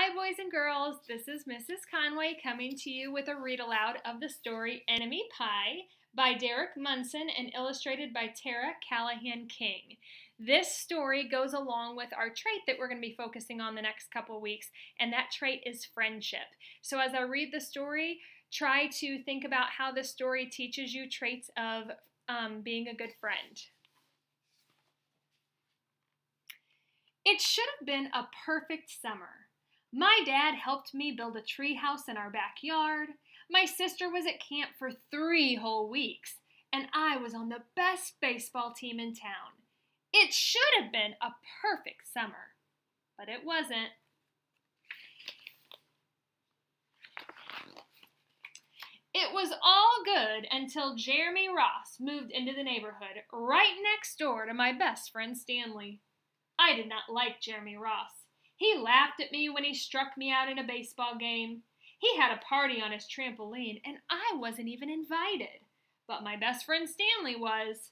Hi, boys and girls. This is Mrs. Conway coming to you with a read aloud of the story Enemy Pie by Derek Munson and illustrated by Tara Calahan King. This story goes along with our trait that we're going to be focusing on the next couple weeks, and that trait is friendship. So as I read the story, try to think about how the story teaches you traits of being a good friend. It should have been a perfect summer. My dad helped me build a tree house in our backyard. My sister was at camp for 3 whole weeks, and I was on the best baseball team in town. It should have been a perfect summer, but it wasn't. It was all good until Jeremy Ross moved into the neighborhood right next door to my best friend Stanley. I did not like Jeremy Ross. He laughed at me when he struck me out in a baseball game. He had a party on his trampoline, and I wasn't even invited. But my best friend Stanley was.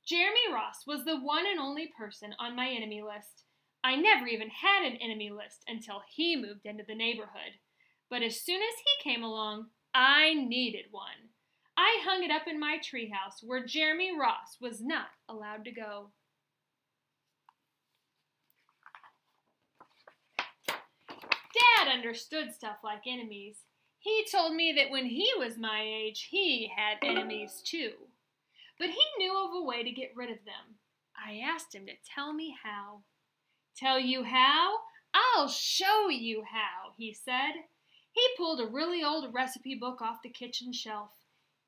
Jeremy Ross was the one and only person on my enemy list. I never even had an enemy list until he moved into the neighborhood. But as soon as he came along, I needed one. I hung it up in my treehouse where Jeremy Ross was not allowed to go. Dad understood stuff like enemies. He told me that when he was my age, he had enemies too. But he knew of a way to get rid of them. I asked him to tell me how. Tell you how? I'll show you how, he said. He pulled a really old recipe book off the kitchen shelf.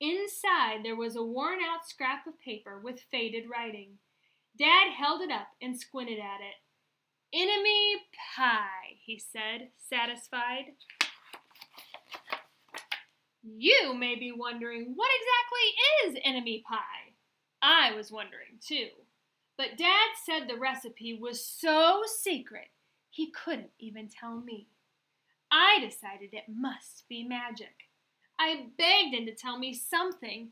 Inside there was a worn-out scrap of paper with faded writing. Dad held it up and squinted at it. Enemy pie, he said, satisfied. You may be wondering, what exactly is enemy pie? I was wondering, too. But Dad said the recipe was so secret, he couldn't even tell me. I decided it must be magic. I begged him to tell me something,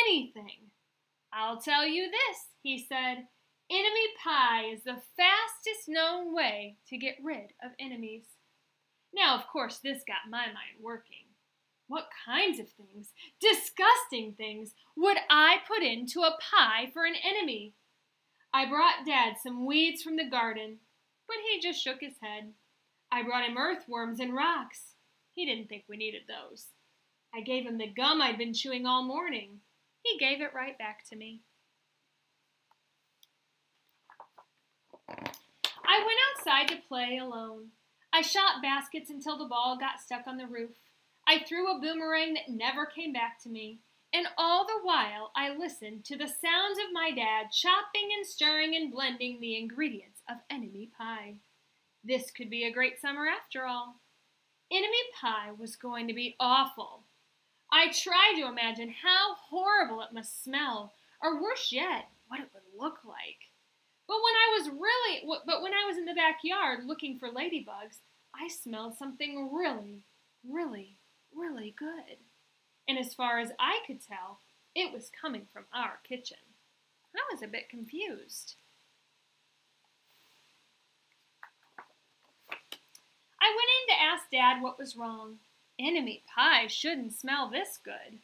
anything. I'll tell you this, he said. Enemy pie is the fastest known way to get rid of enemies. Now, of course, this got my mind working. What kinds of things, disgusting things, would I put into a pie for an enemy? I brought Dad some weeds from the garden, but he just shook his head. I brought him earthworms and rocks. He didn't think we needed those. I gave him the gum I'd been chewing all morning. He gave it right back to me. I went outside to play alone. I shot baskets until the ball got stuck on the roof. I threw a boomerang that never came back to me. And all the while, I listened to the sounds of my dad chopping and stirring and blending the ingredients of enemy pie. This could be a great summer after all. Enemy pie was going to be awful. I tried to imagine how horrible it must smell, or worse yet, what it would look like. But when I was in the backyard looking for ladybugs, I smelled something really, really, really good. And as far as I could tell, it was coming from our kitchen. I was a bit confused. I went in to ask Dad what was wrong. Enemy pie shouldn't smell this good.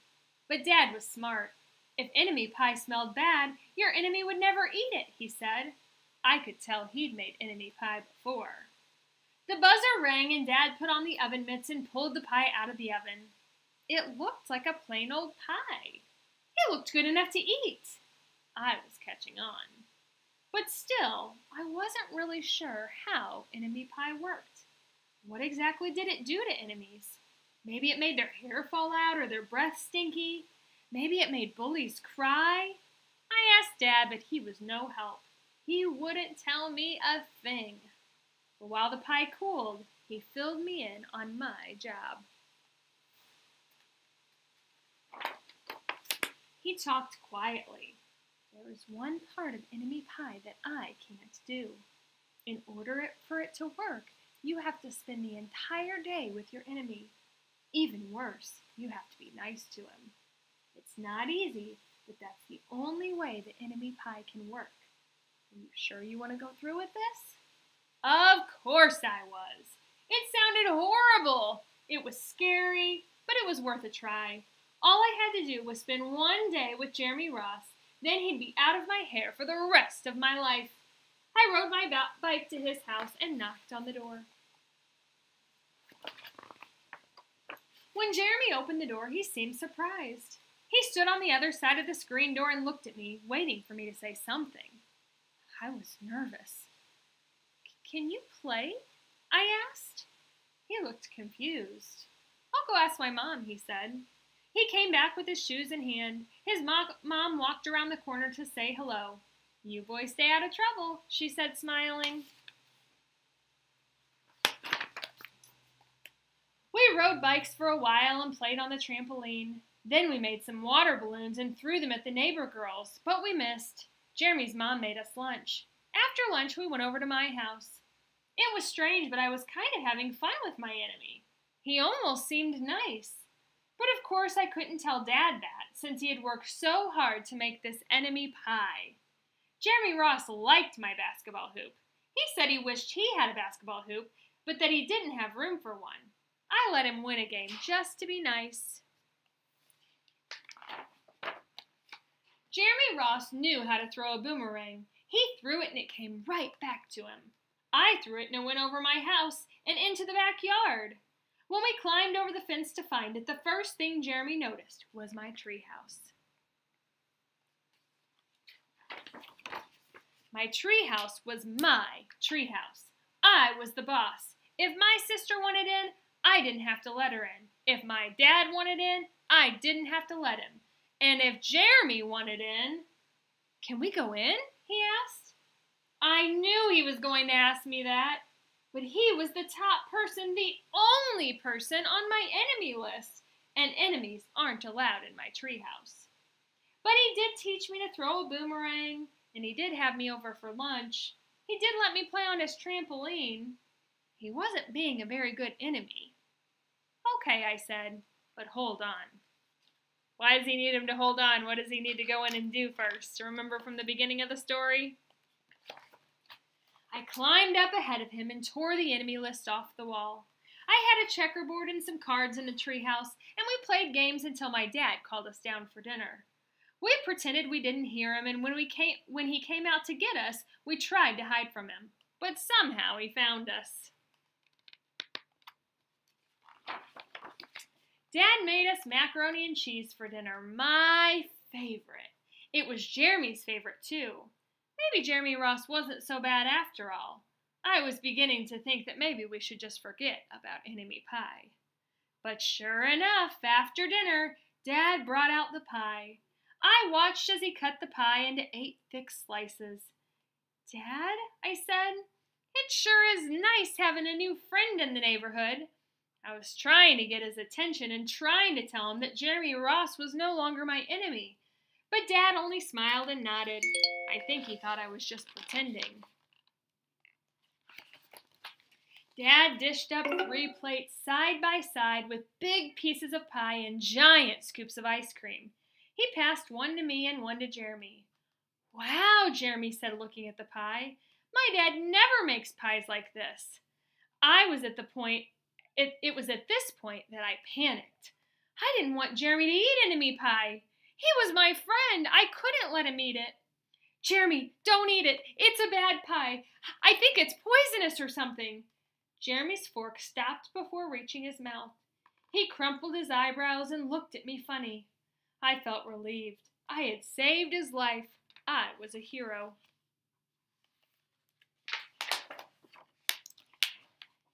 But Dad was smart. If enemy pie smelled bad, your enemy would never eat it, he said. I could tell he'd made enemy pie before. The buzzer rang and Dad put on the oven mitts and pulled the pie out of the oven. It looked like a plain old pie. It looked good enough to eat. I was catching on. But still, I wasn't really sure how enemy pie worked. What exactly did it do to enemies? Maybe it made their hair fall out or their breath stinky. Maybe it made bullies cry. I asked Dad, but he was no help. He wouldn't tell me a thing. But while the pie cooled, he filled me in on my job. He talked quietly. There is one part of enemy pie that I can't do. In order for it to work, you have to spend the entire day with your enemy. Even worse, you have to be nice to him. It's not easy, but that's the only way the enemy pie can work. Are you sure you want to go through with this? Of course I was. It sounded horrible. It was scary, but it was worth a try. All I had to do was spend one day with Jeremy Ross, then he'd be out of my hair for the rest of my life. I rode my bike to his house and knocked on the door. When Jeremy opened the door, he seemed surprised. He stood on the other side of the screen door and looked at me, waiting for me to say something. I was nervous. "Can you play?" I asked. He looked confused. "I'll go ask my mom," he said. He came back with his shoes in hand. His mom walked around the corner to say hello. "You boys stay out of trouble," she said, smiling. We rode bikes for a while and played on the trampoline. Then we made some water balloons and threw them at the neighbor girls, but we missed. Jeremy's mom made us lunch. After lunch, we went over to my house. It was strange, but I was kind of having fun with my enemy. He almost seemed nice. But of course I couldn't tell Dad that, since he had worked so hard to make this enemy pie. Jeremy Ross liked my basketball hoop. He said he wished he had a basketball hoop, but that he didn't have room for one. I let him win a game just to be nice. Jeremy Ross knew how to throw a boomerang. He threw it and it came right back to him. I threw it and it went over my house and into the backyard. When we climbed over the fence to find it, the first thing Jeremy noticed was my treehouse. My treehouse was my treehouse. I was the boss. If my sister wanted in, I didn't have to let her in. If my dad wanted in, I didn't have to let him. And if Jeremy wanted in, "Can we go in?" he asked. I knew he was going to ask me that, but he was the top person, the only person on my enemy list, and enemies aren't allowed in my treehouse. But he did teach me to throw a boomerang, and he did have me over for lunch. He did let me play on his trampoline. He wasn't being a very good enemy. "Okay," I said, "but hold on." Why does he need him to hold on? What does he need to go in and do first? Remember from the beginning of the story? I climbed up ahead of him and tore the enemy list off the wall. I had a checkerboard and some cards in the treehouse, and we played games until my dad called us down for dinner. We pretended we didn't hear him, and when he came out to get us, we tried to hide from him. But somehow he found us. Dad made us macaroni and cheese for dinner, my favorite. It was Jeremy's favorite, too. Maybe Jeremy Ross wasn't so bad after all. I was beginning to think that maybe we should just forget about enemy pie. But sure enough, after dinner, Dad brought out the pie. I watched as he cut the pie into 8 thick slices. "Dad," I said, "it sure is nice having a new friend in the neighborhood." I was trying to get his attention and trying to tell him that Jeremy Ross was no longer my enemy. But Dad only smiled and nodded. I think he thought I was just pretending. Dad dished up 3 plates side by side with big pieces of pie and giant scoops of ice cream. He passed one to me and one to Jeremy. "Wow," Jeremy said, looking at the pie. "My dad never makes pies like this." It was at this point that I panicked. I didn't want Jeremy to eat enemy pie. He was my friend. I couldn't let him eat it. "Jeremy, don't eat it. It's a bad pie. I think it's poisonous or something." Jeremy's fork stopped before reaching his mouth. He crumpled his eyebrows and looked at me funny. I felt relieved. I had saved his life. I was a hero.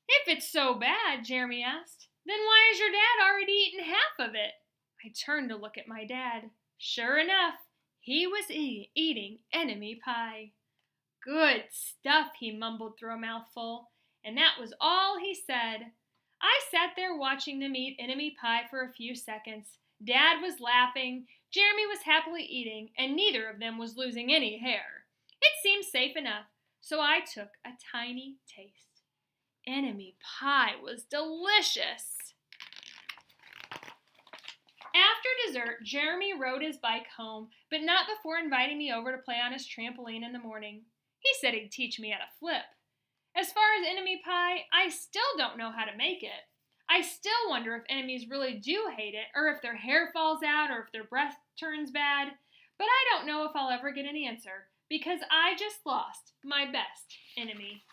"If it's so bad," Jeremy asked, "then why has your dad already eaten half of it?" I turned to look at my dad. Sure enough, he was eating enemy pie. "Good stuff," he mumbled through a mouthful, and that was all he said. I sat there watching them eat enemy pie for a few seconds. Dad was laughing, Jeremy was happily eating, and neither of them was losing any hair. It seemed safe enough, so I took a tiny taste. Enemy pie was delicious. After dessert, Jeremy rode his bike home, but not before inviting me over to play on his trampoline in the morning. He said he'd teach me how to flip. As far as enemy pie, I still don't know how to make it. I still wonder if enemies really do hate it, or if their hair falls out, or if their breath turns bad. But I don't know if I'll ever get an answer, because I just lost my best enemy.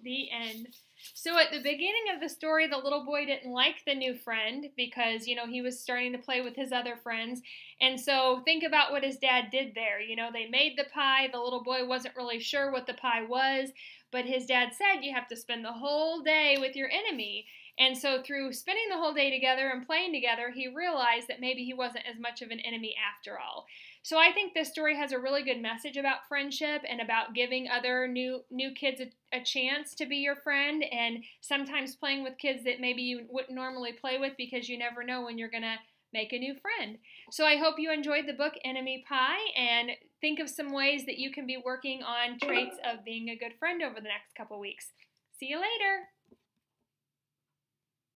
The end. So at the beginning of the story, the little boy didn't like the new friend because, he was starting to play with his other friends. And so think about what his dad did there. They made the pie. The little boy wasn't really sure what the pie was, but his dad said you have to spend the whole day with your enemy. And so through spending the whole day together and playing together, he realized that maybe he wasn't as much of an enemy after all. So I think this story has a really good message about friendship and about giving other new kids a chance to be your friend, and sometimes playing with kids that maybe you wouldn't normally play with because you never know when you're going to make a new friend. So I hope you enjoyed the book Enemy Pie, and think of some ways that you can be working on traits of being a good friend over the next couple weeks. See you later.